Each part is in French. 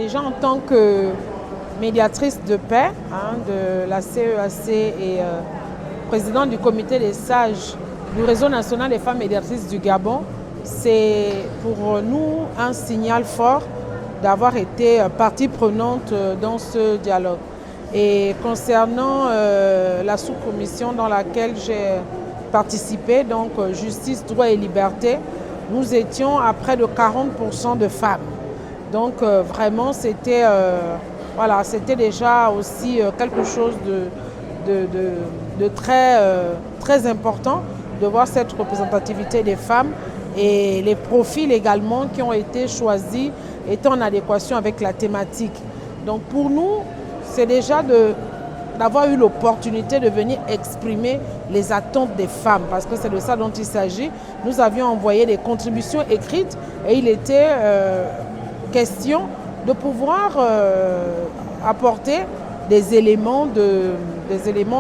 déjà en tant que médiatrice de paix de la CEAC et présidente du comité des sages du réseau national des femmes médiatrices du Gabon, c'est pour nous un signal fort d'avoir été partie prenante dans ce dialogue. Et concernant la sous-commission dans laquelle j'ai participé, donc justice, droit et liberté, nous étions à près de 40% de femmes. Donc vraiment c'était voilà, c'était déjà aussi quelque chose de très important de voir cette représentativité des femmes et les profils également qui ont été choisis étant en adéquation avec la thématique. Donc pour nous, c'est déjà d'avoir eu l'opportunité de venir exprimer les attentes des femmes, parce que c'est de ça dont il s'agit. Nous avions envoyé des contributions écrites et il était question de pouvoir apporter des éléments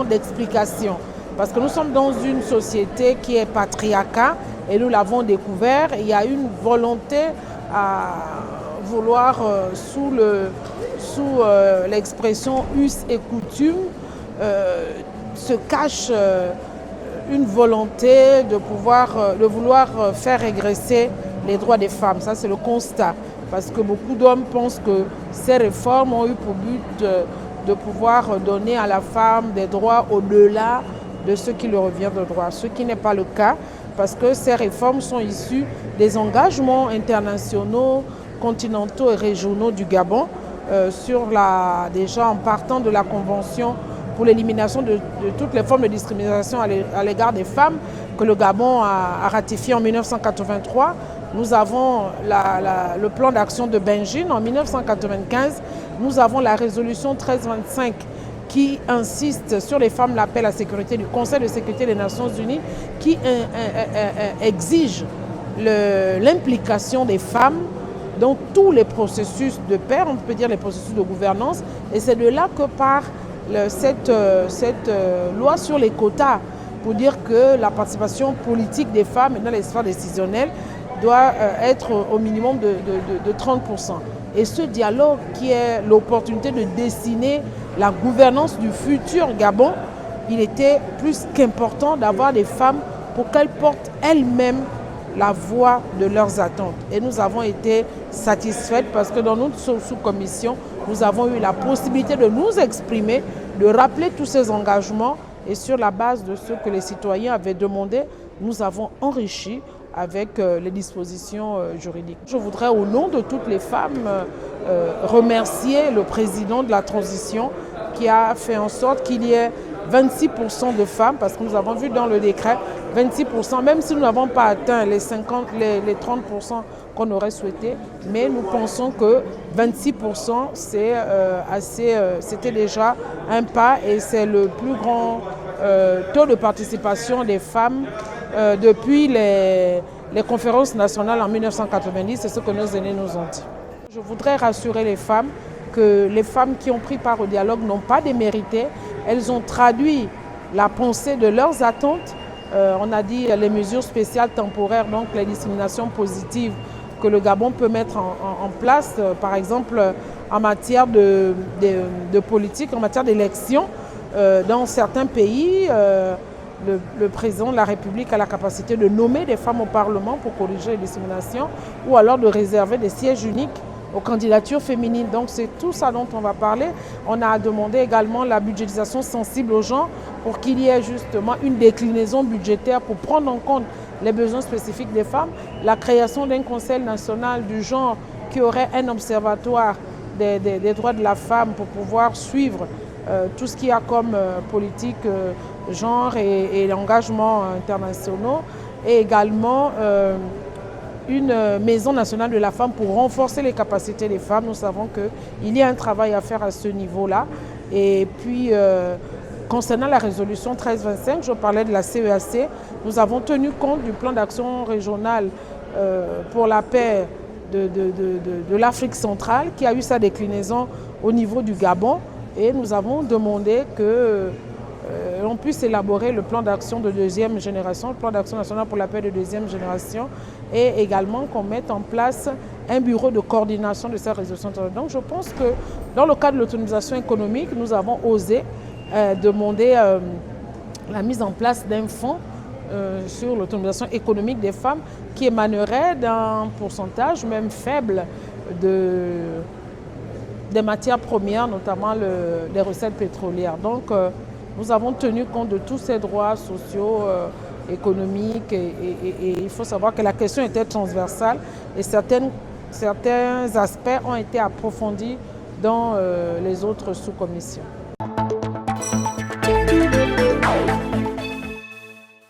d'explication. Parce que nous sommes dans une société qui est patriarcat et nous l'avons découvert. Il y a une volonté à vouloir, sous l'expression us et coutume, se cache une volonté de vouloir faire régresser les droits des femmes. Ça, c'est le constat. Parce que beaucoup d'hommes pensent que ces réformes ont eu pour but de pouvoir donner à la femme des droits au-delà de ce qui lui revient de droit. Ce qui n'est pas le cas, parce que ces réformes sont issues des engagements internationaux, continentaux et régionaux du Gabon, déjà en partant de la Convention pour l'élimination de toutes les formes de discrimination à l'égard des femmes que le Gabon a ratifié en 1983. Nous avons le plan d'action de Benjin en 1995. Nous avons la résolution 1325 qui insiste sur les femmes, l'appel à la sécurité du Conseil de sécurité des Nations Unies, qui exige l'implication des femmes dans tous les processus de paix, on peut dire les processus de gouvernance. Et c'est de là que part cette loi sur les quotas, pour dire que la participation politique des femmes dans les sphères décisionnelles doit être au minimum de 30%. Et ce dialogue qui est l'opportunité de dessiner la gouvernance du futur Gabon, il était plus qu'important d'avoir des femmes pour qu'elles portent elles-mêmes la voix de leurs attentes. Et nous avons été satisfaites parce que dans notre sous-commission, nous avons eu la possibilité de nous exprimer, de rappeler tous ces engagements et sur la base de ce que les citoyens avaient demandé, nous avons enrichi avec les dispositions juridiques. Je voudrais, au nom de toutes les femmes, remercier le président de la transition qui a fait en sorte qu'il y ait 26% de femmes, parce que nous avons vu dans le décret 26%, même si nous n'avons pas atteint les 30% qu'on aurait souhaité, mais nous pensons que 26% c'était déjà un pas et c'est le plus grand taux de participation des femmes depuis les conférences nationales en 1990, c'est ce que nos aînés nous ont dit. Je voudrais rassurer les femmes que les femmes qui ont pris part au dialogue n'ont pas démérité. Elles ont traduit la pensée de leurs attentes. On a dit les mesures spéciales temporaires, donc les discriminations positives que le Gabon peut mettre en place, par exemple en matière de politique, en matière d'élection. Dans certains pays, le président de la République a la capacité de nommer des femmes au Parlement pour corriger les discriminations ou alors de réserver des sièges uniques aux candidatures féminines. Donc c'est tout ça dont on va parler. On a demandé également la budgétisation sensible aux gens pour qu'il y ait justement une déclinaison budgétaire pour prendre en compte les besoins spécifiques des femmes, la création d'un conseil national du genre qui aurait un observatoire des droits de la femme pour pouvoir suivre tout ce qu'il y a comme politique, genre et engagement internationaux, et également une maison nationale de la femme pour renforcer les capacités des femmes. Nous savons qu'il y a un travail à faire à ce niveau-là. Et puis, concernant la résolution 1325, je parlais de la CEAC, nous avons tenu compte du plan d'action régional pour la paix de l'Afrique centrale qui a eu sa déclinaison au niveau du Gabon. Et nous avons demandé l'on puisse élaborer le plan d'action de deuxième génération, le plan d'action national pour la paix de deuxième génération, et également qu'on mette en place un bureau de coordination de ces résolutions. Donc je pense que dans le cadre de l'autonomisation économique, nous avons osé demander la mise en place d'un fonds sur l'autonomisation économique des femmes qui émanerait d'un pourcentage même faible des matières premières, notamment des recettes pétrolières. Donc nous avons tenu compte de tous ces droits sociaux, économiques et il faut savoir que la question était transversale et certains aspects ont été approfondis dans les autres sous-commissions.